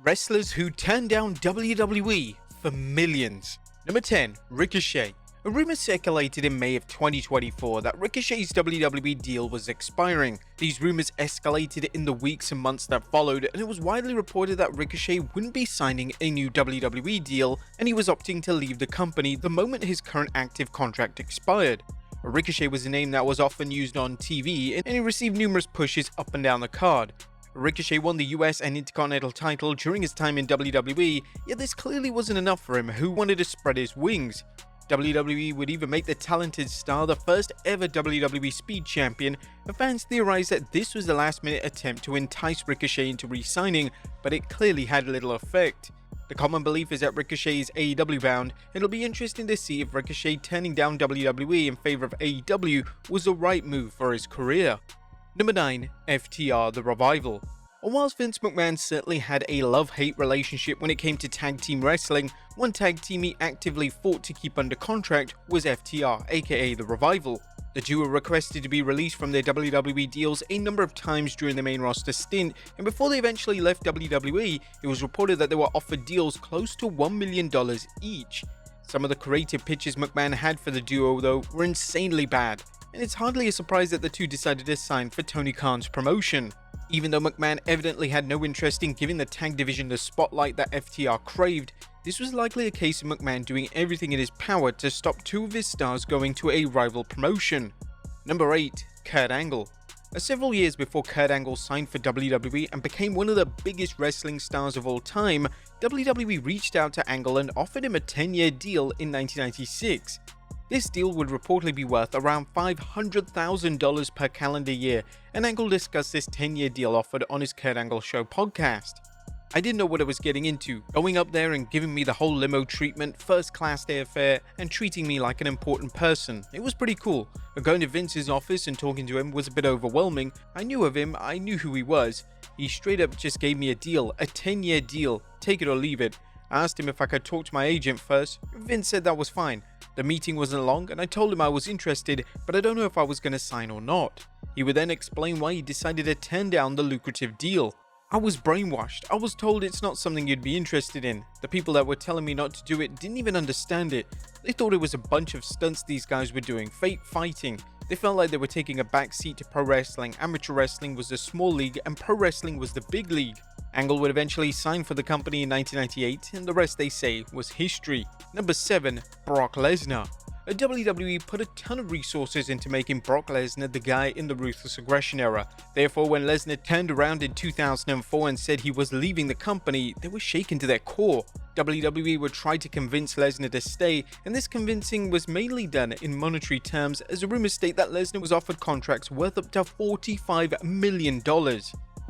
Wrestlers who turned down WWE for millions. Number 10. Ricochet. A rumor circulated in May of 2024 that Ricochet's WWE deal was expiring. These rumors escalated in the weeks and months that followed, and it was widely reported that Ricochet wouldn't be signing a new WWE deal, and he was opting to leave the company the moment his current active contract expired. Ricochet was a name that was often used on TV, and he received numerous pushes up and down the card. Ricochet won the US and Intercontinental title during his time in WWE, yet this clearly wasn't enough for him, who wanted to spread his wings. WWE would even make the talented star the first ever WWE Speed Champion, and fans theorized that this was a last-minute attempt to entice Ricochet into re-signing, but it clearly had little effect. The common belief is that Ricochet is AEW bound, and it'll be interesting to see if Ricochet turning down WWE in favor of AEW was the right move for his career. Number 9. FTR The Revival. And whilst Vince McMahon certainly had a love-hate relationship when it came to tag team wrestling, one tag team he actively fought to keep under contract was FTR, aka The Revival. The duo requested to be released from their WWE deals a number of times during the main roster stint, and before they eventually left WWE, it was reported that they were offered deals close to $1 million each. Some of the creative pitches McMahon had for the duo, though, were insanely bad, and it's hardly a surprise that the two decided to sign for Tony Khan's promotion. Even though McMahon evidently had no interest in giving the tag division the spotlight that FTR craved, this was likely a case of McMahon doing everything in his power to stop two of his stars going to a rival promotion. Number 8. Kurt Angle. Several years before Kurt Angle signed for WWE and became one of the biggest wrestling stars of all time, WWE reached out to Angle and offered him a 10-year deal in 1996. This deal would reportedly be worth around $500,000 per calendar year, and Angle discussed this 10-year deal offered on his Kurt Angle Show podcast. I didn't know what I was getting into, going up there and giving me the whole limo treatment, first-class airfare, and treating me like an important person. It was pretty cool, but going to Vince's office and talking to him was a bit overwhelming. I knew of him, I knew who he was. He straight up just gave me a deal, a 10-year deal, take it or leave it. I asked him if I could talk to my agent first. Vince said that was fine. The meeting wasn't long, and I told him I was interested, but I don't know if I was going to sign or not. He would then explain why he decided to turn down the lucrative deal. I was brainwashed. I was told it's not something you'd be interested in. The people that were telling me not to do it didn't even understand it. They thought it was a bunch of stunts these guys were doing, fake fighting. They felt like they were taking a backseat to pro wrestling. Amateur wrestling was the small league and pro wrestling was the big league. Angle would eventually sign for the company in 1998, and the rest, they say, was history. Number 7. Brock Lesnar. WWE put a ton of resources into making Brock Lesnar the guy in the Ruthless Aggression era. Therefore, when Lesnar turned around in 2004 and said he was leaving the company, they were shaken to their core. WWE would try to convince Lesnar to stay, and this convincing was mainly done in monetary terms, as the rumors state that Lesnar was offered contracts worth up to $45 million.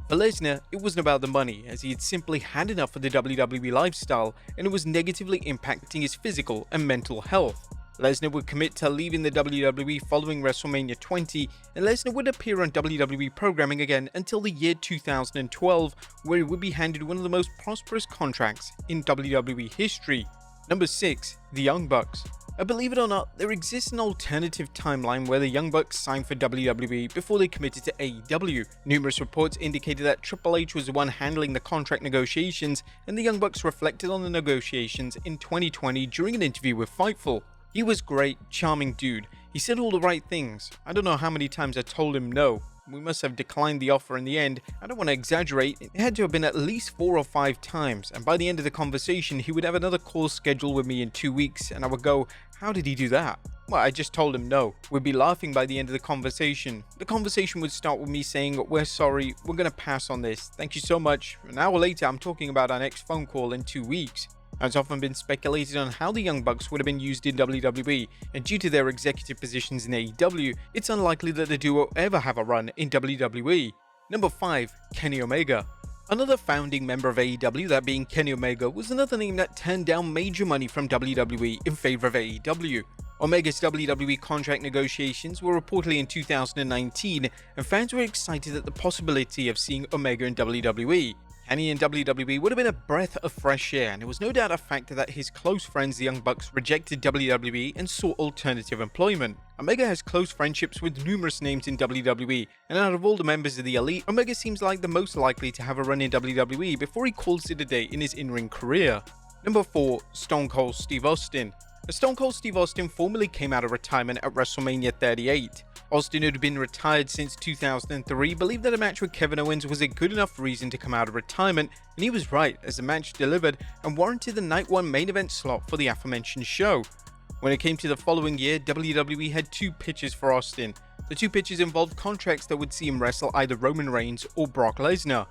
For Lesnar, it wasn't about the money, as he had simply had enough of the WWE lifestyle, and it was negatively impacting his physical and mental health. Lesnar would commit to leaving the WWE following WrestleMania 20, and Lesnar would appear on WWE programming again until the year 2012, where he would be handed one of the most prosperous contracts in WWE history. Number 6. The Young Bucks. Believe it or not, there exists an alternative timeline where the Young Bucks signed for WWE before they committed to AEW. Numerous reports indicated that Triple H was the one handling the contract negotiations, and the Young Bucks reflected on the negotiations in 2020 during an interview with Fightful. He was great, charming dude. He said all the right things. I don't know how many times I told him no. We must have declined the offer in the end. I don't want to exaggerate. It had to have been at least 4 or 5 times, and by the end of the conversation, he would have another call scheduled with me in 2 weeks, and I would go, how did he do that? Well, I just told him no. We'd be laughing by the end of the conversation. The conversation would start with me saying, we're sorry, we're going to pass on this. Thank you so much. An hour later, I'm talking about our next phone call in 2 weeks. It's often been speculated on how the Young Bucks would have been used in WWE, and due to their executive positions in AEW, it's unlikely that the duo ever have a run in WWE. Number 5. Kenny Omega. Another founding member of AEW, that being Kenny Omega, was another name that turned down major money from WWE in favor of AEW. Omega's WWE contract negotiations were reportedly in 2019, and fans were excited at the possibility of seeing Omega in WWE. Kenny in WWE would have been a breath of fresh air, and it was no doubt a factor that his close friends, the Young Bucks, rejected WWE and sought alternative employment. Omega has close friendships with numerous names in WWE, and out of all the members of the Elite, Omega seems like the most likely to have a run in WWE before he calls it a day in his in-ring career. Number 4. Stone Cold Steve Austin. Stone Cold Steve Austin formally came out of retirement at WrestleMania 38. Austin, who had been retired since 2003, believed that a match with Kevin Owens was a good enough reason to come out of retirement, and he was right, as the match delivered and warranted the Night 1 main event slot for the aforementioned show. When it came to the following year, WWE had 2 pitches for Austin. The 2 pitches involved contracts that would see him wrestle either Roman Reigns or Brock Lesnar.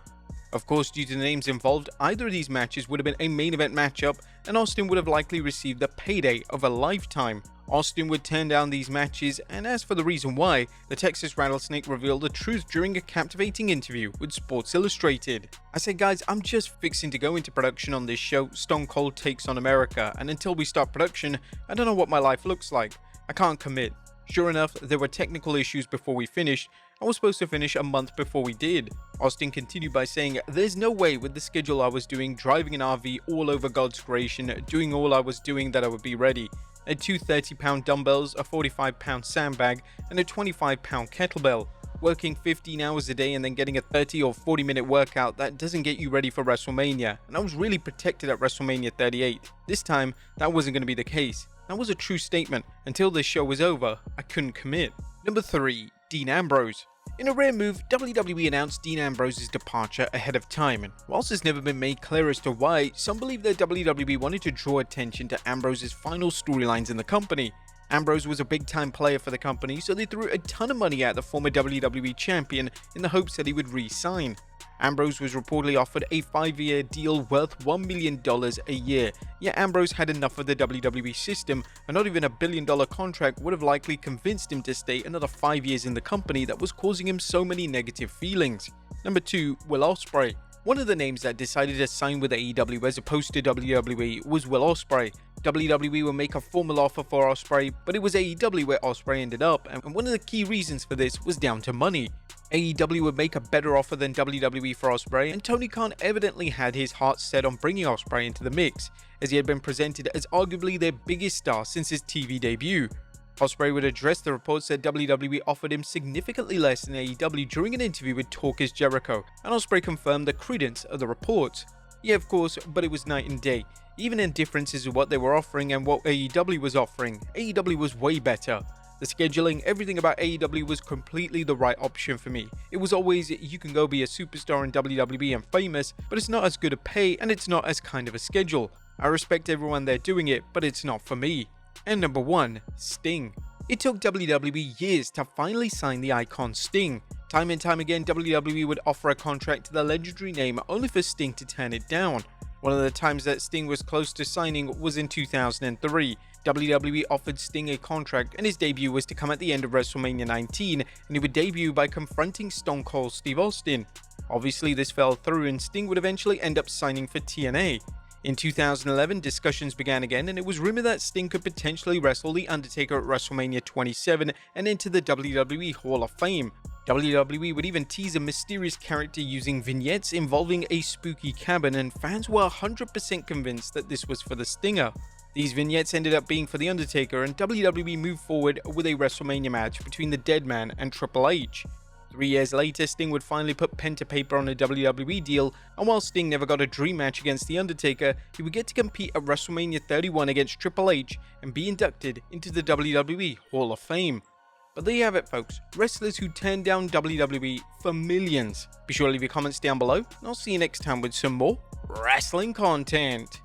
Of course, due to the names involved, either of these matches would have been a main event matchup, and Austin would have likely received the payday of a lifetime. Austin would turn down these matches, and as for the reason why, the Texas Rattlesnake revealed the truth during a captivating interview with Sports Illustrated. I said, guys, I'm just fixing to go into production on this show, Stone Cold Takes on America, and until we start production, I don't know what my life looks like. I can't commit. Sure enough, there were technical issues before we finished. I was supposed to finish a month before we did. Austin continued by saying, there's no way with the schedule I was doing, driving an RV all over God's creation, doing all I was doing, that I would be ready. I had 2 30-pound dumbbells, a 45-pound sandbag, and a 25-pound kettlebell. Working 15 hours a day and then getting a 30 or 40-minute workout, that doesn't get you ready for WrestleMania, and I was really protected at WrestleMania 38. This time, that wasn't going to be the case. That was a true statement. Until this show was over, I couldn't commit. Number 3. Dean Ambrose. In a rare move, WWE announced Dean Ambrose's departure ahead of time, and whilst it's never been made clear as to why, some believe that WWE wanted to draw attention to Ambrose's final storylines in the company. Ambrose was a big-time player for the company, so they threw a ton of money at the former WWE champion in the hopes that he would re-sign. Ambrose was reportedly offered a 5-year deal worth $1 million a year, yet Ambrose had enough of the WWE system, and not even a $1 billion contract would have likely convinced him to stay another 5 years in the company that was causing him so many negative feelings. Number 2. Will Ospreay. One of the names that decided to sign with AEW as opposed to WWE was Will Ospreay. WWE will make a formal offer for Ospreay, but it was AEW where Ospreay ended up, and one of the key reasons for this was down to money. AEW would make a better offer than WWE for Ospreay, and Tony Khan evidently had his heart set on bringing Ospreay into the mix, as he had been presented as arguably their biggest star since his TV debut. Ospreay would address the reports that WWE offered him significantly less than AEW during an interview with Talk Is Jericho, and Ospreay confirmed the credence of the reports. Yeah, of course, but it was night and day. Even in differences of what they were offering and what AEW was offering, AEW was way better. The scheduling, everything about AEW was completely the right option for me. It was always, you can go be a superstar in WWE and famous, but it's not as good a pay and it's not as kind of a schedule. I respect everyone there doing it, but it's not for me. And number 1, Sting. It took WWE years to finally sign the icon Sting. Time and time again, WWE would offer a contract to the legendary name only for Sting to turn it down. One of the times that Sting was close to signing was in 2003. WWE offered Sting a contract and his debut was to come at the end of WrestleMania 19, and he would debut by confronting Stone Cold Steve Austin. Obviously this fell through and Sting would eventually end up signing for TNA. In 2011, discussions began again, and it was rumored that Sting could potentially wrestle The Undertaker at WrestleMania 27 and enter the WWE Hall of Fame. WWE would even tease a mysterious character using vignettes involving a spooky cabin, and fans were 100% convinced that this was for the Stinger. These vignettes ended up being for The Undertaker, and WWE moved forward with a WrestleMania match between the Deadman and Triple H. 3 years later, Sting would finally put pen to paper on a WWE deal, and while Sting never got a dream match against The Undertaker, he would get to compete at WrestleMania 31 against Triple H and be inducted into the WWE Hall of Fame. But there you have it, folks, wrestlers who turned down WWE for millions. Be sure to leave your comments down below, and I'll see you next time with some more wrestling content.